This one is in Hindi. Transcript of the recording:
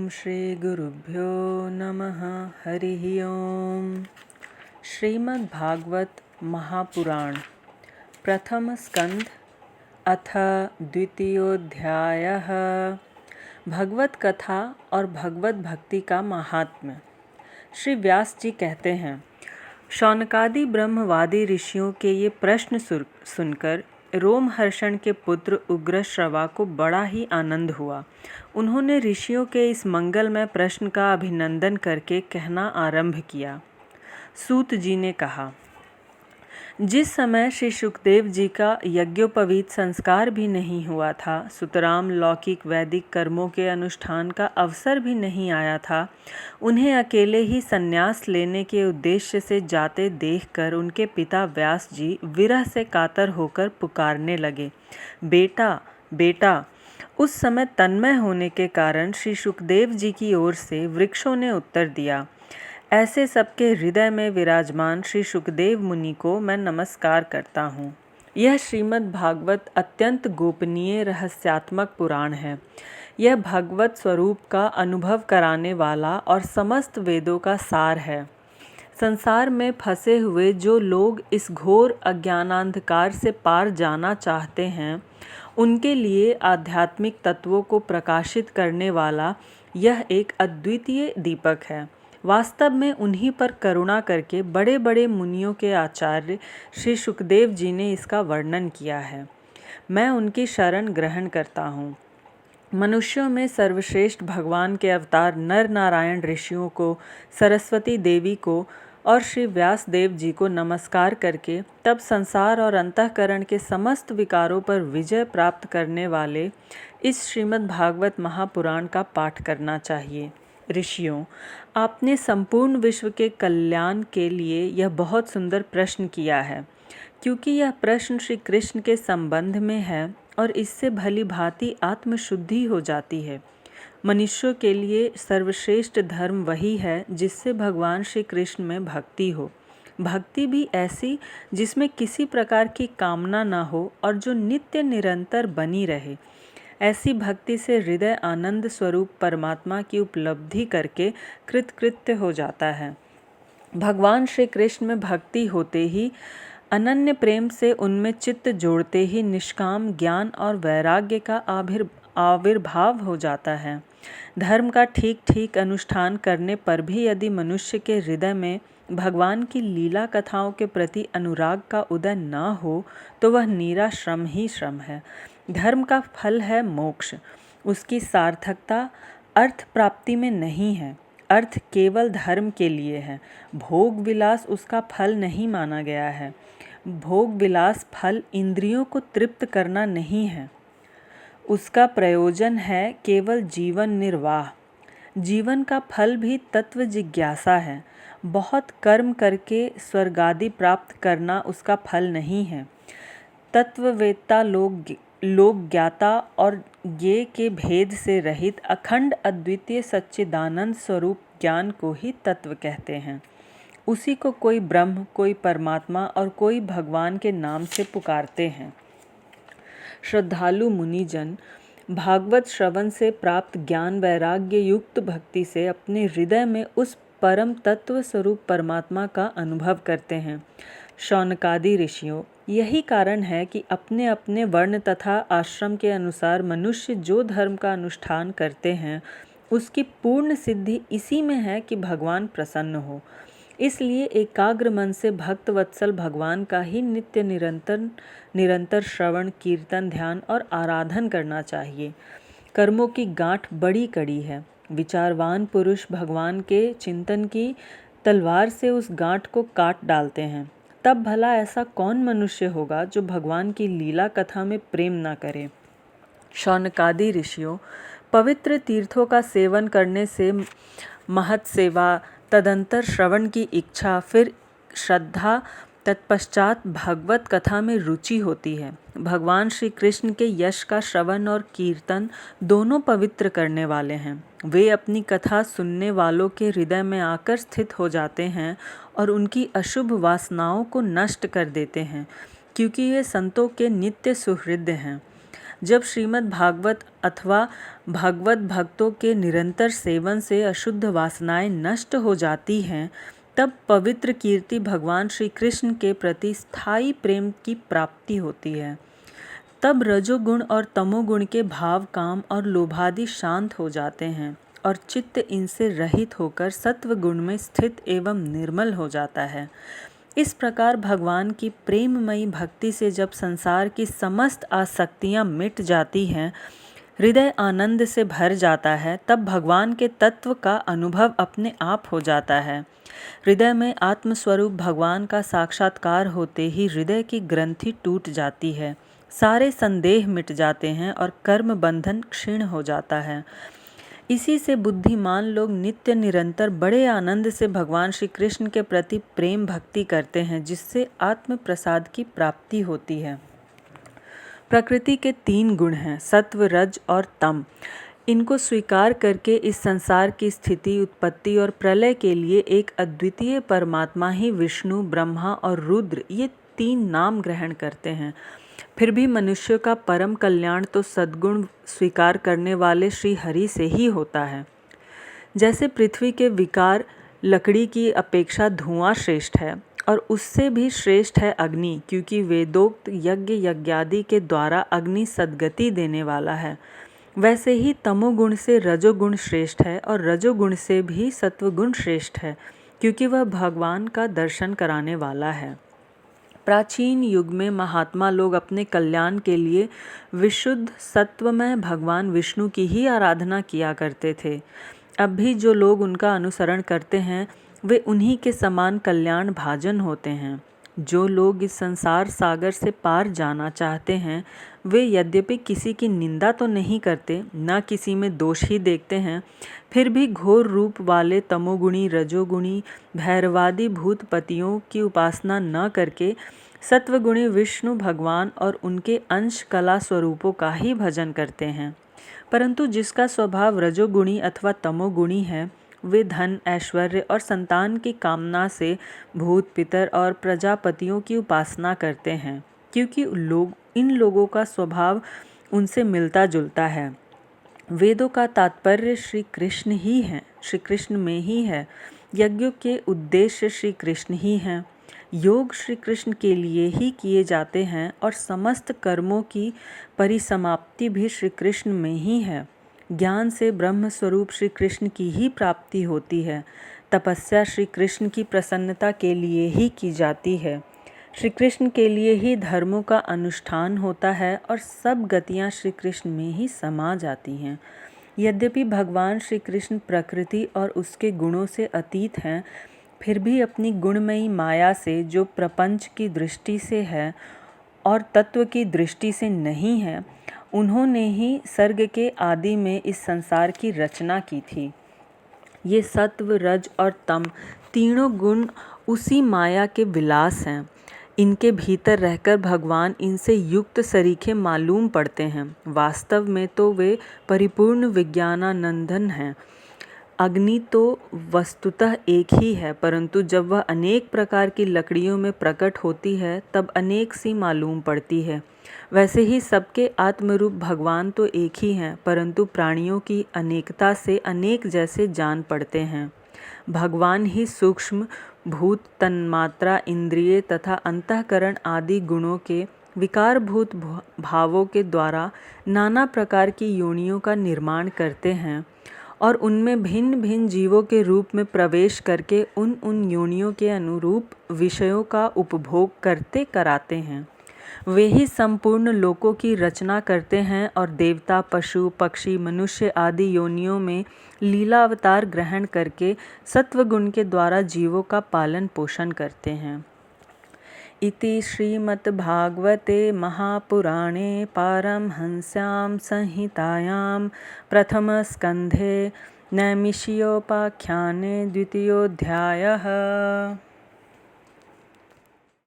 श्री गुरुभ्यो नमः। हरिः ओम। श्रीमद्भागवत महापुराण प्रथम स्कंध अथ द्वितीयोध्यायः। भगवत कथा और भगवत भक्ति का महात्म्य। श्री व्यास जी कहते हैं, शौनकादि ब्रह्मवादी ऋषियों के ये प्रश्न सुनकर रोमहर्षण के पुत्र उग्रश्रवा को बड़ा ही आनंद हुआ। उन्होंने ऋषियों के इस मंगलमय प्रश्न का अभिनंदन करके कहना आरंभ किया। सूत जी ने कहा, जिस समय श्री सुखदेव जी का यज्ञोपवीत संस्कार भी नहीं हुआ था, सुतराम लौकिक वैदिक कर्मों के अनुष्ठान का अवसर भी नहीं आया था, उन्हें अकेले ही संन्यास लेने के उद्देश्य से जाते देखकर उनके पिता व्यास जी विरह से कातर होकर पुकारने लगे, बेटा बेटा। उस समय तन्मय होने के कारण श्री सुखदेव जी की ओर से वृक्षों ने उत्तर दिया, ऐसे सबके हृदय में विराजमान श्री सुखदेव मुनि को मैं नमस्कार करता हूँ। यह श्रीमद् भागवत अत्यंत गोपनीय रहस्यात्मक पुराण है। यह भगवत स्वरूप का अनुभव कराने वाला और समस्त वेदों का सार है। संसार में फंसे हुए जो लोग इस घोर अज्ञानांधकार से पार जाना चाहते हैं, उनके लिए आध्यात्मिक तत्वों को प्रकाशित करने वाला यह एक अद्वितीय दीपक है। वास्तव में उन्हीं पर करुणा करके बड़े बड़े मुनियों के आचार्य श्री सुखदेव जी ने इसका वर्णन किया है। मैं उनकी शरण ग्रहण करता हूँ। मनुष्यों में सर्वश्रेष्ठ भगवान के अवतार नर नारायण ऋषियों को, सरस्वती देवी को और श्री व्यास देव जी को नमस्कार करके तब संसार और अंतःकरण के समस्त विकारों पर विजय प्राप्त करने वाले इस श्रीमद् भागवत महापुराण का पाठ करना चाहिए। ऋषियों, आपने संपूर्ण विश्व के कल्याण के लिए यह बहुत सुंदर प्रश्न किया है, क्योंकि यह प्रश्न श्री कृष्ण के संबंध में है और इससे भली भांति आत्मशुद्धि हो जाती है। मनुष्यों के लिए सर्वश्रेष्ठ धर्म वही है जिससे भगवान श्री कृष्ण में भक्ति हो। भक्ति भी ऐसी जिसमें किसी प्रकार की कामना न हो और जो नित्य निरंतर बनी रहे। ऐसी भक्ति से हृदय आनंद स्वरूप परमात्मा की उपलब्धि करके कृतकृत्य हो जाता है। भगवान श्री कृष्ण में भक्ति होते ही, अनन्य प्रेम से उनमें चित्त जोड़ते ही निष्काम ज्ञान और वैराग्य का आविर्भाव हो जाता है। धर्म का ठीक ठीक अनुष्ठान करने पर भी यदि मनुष्य के हृदय में भगवान की लीला कथाओं के प्रति अनुराग का उदय न हो तो वह नीरा श्रम ही श्रम है। धर्म का फल है मोक्ष। उसकी सार्थकता अर्थ प्राप्ति में नहीं है। अर्थ केवल धर्म के लिए है। भोग विलास उसका फल नहीं माना गया है। भोग विलास फल इंद्रियों को तृप्त करना नहीं है। उसका प्रयोजन है केवल जीवन निर्वाह। जीवन का फल भी तत्व जिज्ञासा है। बहुत कर्म करके स्वर्गादि प्राप्त करना उसका फल नहीं है। तत्ववेत्ता लोक ज्ञाता और ज्ञेय के भेद से रहित अखंड अद्वितीय सच्चिदानंद स्वरूप ज्ञान को ही तत्व कहते हैं। उसी को कोई ब्रह्म, कोई परमात्मा और कोई भगवान के नाम से पुकारते हैं। श्रद्धालु मुनिजन भागवत श्रवण से प्राप्त ज्ञान वैराग्य युक्त भक्ति से अपने हृदय में उस परम तत्व स्वरूप परमात्मा का अनुभव करते हैं। शौनकादि ऋषियों, यही कारण है कि अपने अपने वर्ण तथा आश्रम के अनुसार मनुष्य जो धर्म का अनुष्ठान करते हैं, उसकी पूर्ण सिद्धि इसी में है कि भगवान प्रसन्न हो। इसलिए एकाग्र मन से भक्त वत्सल भगवान का ही नित्य निरंतर श्रवण, कीर्तन, ध्यान और आराधन करना चाहिए। कर्मों की गांठ बड़ी कड़ी है। विचारवान पुरुष भगवान के चिंतन की तलवार से उस गांठ को काट डालते हैं। तब भला ऐसा कौन मनुष्य होगा जो भगवान की लीला कथा में प्रेम न करे। शौनकादि ऋषियों, पवित्र तीर्थों का सेवन करने से महत सेवा, तदंतर श्रवण की इच्छा, फिर श्रद्धा, तत्पश्चात भगवत कथा में रुचि होती है। भगवान श्री कृष्ण के यश का श्रवण और कीर्तन दोनों पवित्र करने वाले हैं। वे अपनी कथा सुनने वालों के हृदय में आकर स्थित हो जाते हैं और उनकी अशुभ वासनाओं को नष्ट कर देते हैं, क्योंकि ये संतों के नित्य सुहृद हैं। जब श्रीमद् भागवत अथवा भगवत भक्तों के निरंतर सेवन से अशुद्ध वासनाएं नष्ट हो जाती हैं, तब पवित्र कीर्ति भगवान श्री कृष्ण के प्रति स्थायी प्रेम की प्राप्ति होती है। तब रजोगुण और तमोगुण के भाव, काम और लोभादि शांत हो जाते हैं और चित्त इनसे रहित होकर सत्व गुण में स्थित एवं निर्मल हो जाता है। इस प्रकार भगवान की प्रेममयी भक्ति से जब संसार की समस्त आसक्तियां मिट जाती हैं, हृदय आनंद से भर जाता है, तब भगवान के तत्व का अनुभव अपने आप हो जाता है। हृदय में आत्मस्वरूप भगवान का साक्षात्कार होते ही हृदय की ग्रंथि टूट जाती है, सारे संदेह मिट जाते हैं और कर्म बंधन क्षीण हो जाता है। इसी से बुद्धिमान लोग नित्य निरंतर बड़े आनंद से भगवान श्री कृष्ण के प्रति प्रेम भक्ति करते हैं, जिससे आत्म प्रसाद की प्राप्ति होती है। प्रकृति के 3 गुण हैं, सत्व, रज और तम। इनको स्वीकार करके इस संसार की स्थिति, उत्पत्ति और प्रलय के लिए एक अद्वितीय परमात्मा ही विष्णु, ब्रह्मा और रुद्र, ये 3 नाम ग्रहण करते हैं। फिर भी मनुष्य का परम कल्याण तो सद्गुण स्वीकार करने वाले श्री हरि से ही होता है। जैसे पृथ्वी के विकार लकड़ी की अपेक्षा धुआं श्रेष्ठ है और उससे भी श्रेष्ठ है अग्नि, क्योंकि वेदोक्त यज्ञ यज्ञादि के द्वारा अग्नि सद्गति देने वाला है। वैसे ही तमोगुण से रजोगुण श्रेष्ठ है और रजोगुण से भी सत्वगुण श्रेष्ठ है, क्योंकि वह भगवान का दर्शन कराने वाला है। प्राचीन युग में महात्मा लोग अपने कल्याण के लिए विशुद्ध सत्वमय भगवान विष्णु की ही आराधना किया करते थे। अब भी जो लोग उनका अनुसरण करते हैं, वे उन्हीं के समान कल्याण भाजन होते हैं। जो लोग इस संसार सागर से पार जाना चाहते हैं, वे यद्यपि किसी की निंदा तो नहीं करते, न किसी में दोष ही देखते हैं, फिर भी घोर रूप वाले तमोगुणी, रजोगुणी, भैरवादी भूतपतियों की उपासना न करके सत्वगुणी विष्णु भगवान और उनके अंश कला स्वरूपों का ही भजन करते हैं। परंतु जिसका स्वभाव रजोगुणी अथवा तमोगुणी है, वे धन, ऐश्वर्य और संतान की कामना से भूत, पितर और प्रजापतियों की उपासना करते हैं, क्योंकि इन लोगों का स्वभाव उनसे मिलता जुलता है। वेदों का तात्पर्य श्री कृष्ण ही है, श्री कृष्ण में ही है। यज्ञों के उद्देश्य श्री कृष्ण ही हैं। योग श्री कृष्ण के लिए ही किए जाते हैं और समस्त कर्मों की परिसमाप्ति भी श्री कृष्ण में ही है। ज्ञान से ब्रह्म स्वरूप श्री कृष्ण की ही प्राप्ति होती है। तपस्या श्री कृष्ण की प्रसन्नता के लिए ही की जाती है। श्री कृष्ण के लिए ही धर्मों का अनुष्ठान होता है और सब गतियाँ श्री कृष्ण में ही समा जाती हैं। यद्यपि भगवान श्री कृष्ण प्रकृति और उसके गुणों से अतीत हैं, फिर भी अपनी गुणमयी माया से, जो प्रपंच की दृष्टि से है और तत्व की दृष्टि से नहीं है, उन्होंने ही सर्ग के आदि में इस संसार की रचना की थी। ये सत्व, रज और तम तीनों गुण उसी माया के विलास हैं। इनके भीतर रहकर भगवान इनसे युक्त सरीखे मालूम पड़ते हैं। वास्तव में तो वे परिपूर्ण विज्ञानानंदन हैं। अग्नि तो वस्तुतः एक ही है, परंतु जब वह अनेक प्रकार की लकड़ियों में प्रकट होती है, तब अनेक सी मालूम पड़ती है। वैसे ही सबके आत्मरूप भगवान तो एक ही हैं, परंतु प्राणियों की अनेकता से अनेक जैसे जान पड़ते हैं। भगवान ही सूक्ष्म भूत, तन्मात्रा, इंद्रिय तथा अंतःकरण आदि गुणों के विकारभूत भावों के द्वारा नाना प्रकार की योनियों का निर्माण करते हैं और उनमें भिन्न भिन्न जीवों के रूप में प्रवेश करके उन योनियों के अनुरूप विषयों का उपभोग करते कराते हैं। वे ही संपूर्ण लोकों की रचना करते हैं और देवता, पशु, पक्षी, मनुष्य आदि योनियों में लीला अवतार ग्रहण करके सत्वगुण के द्वारा जीवों का पालन पोषण करते हैं। इति श्रीमद्भागवते महापुराणे पारमहंस्यां संहितायां प्रथमस्कन्धे नैमिषीयोपाख्याने 2. अध्यायः।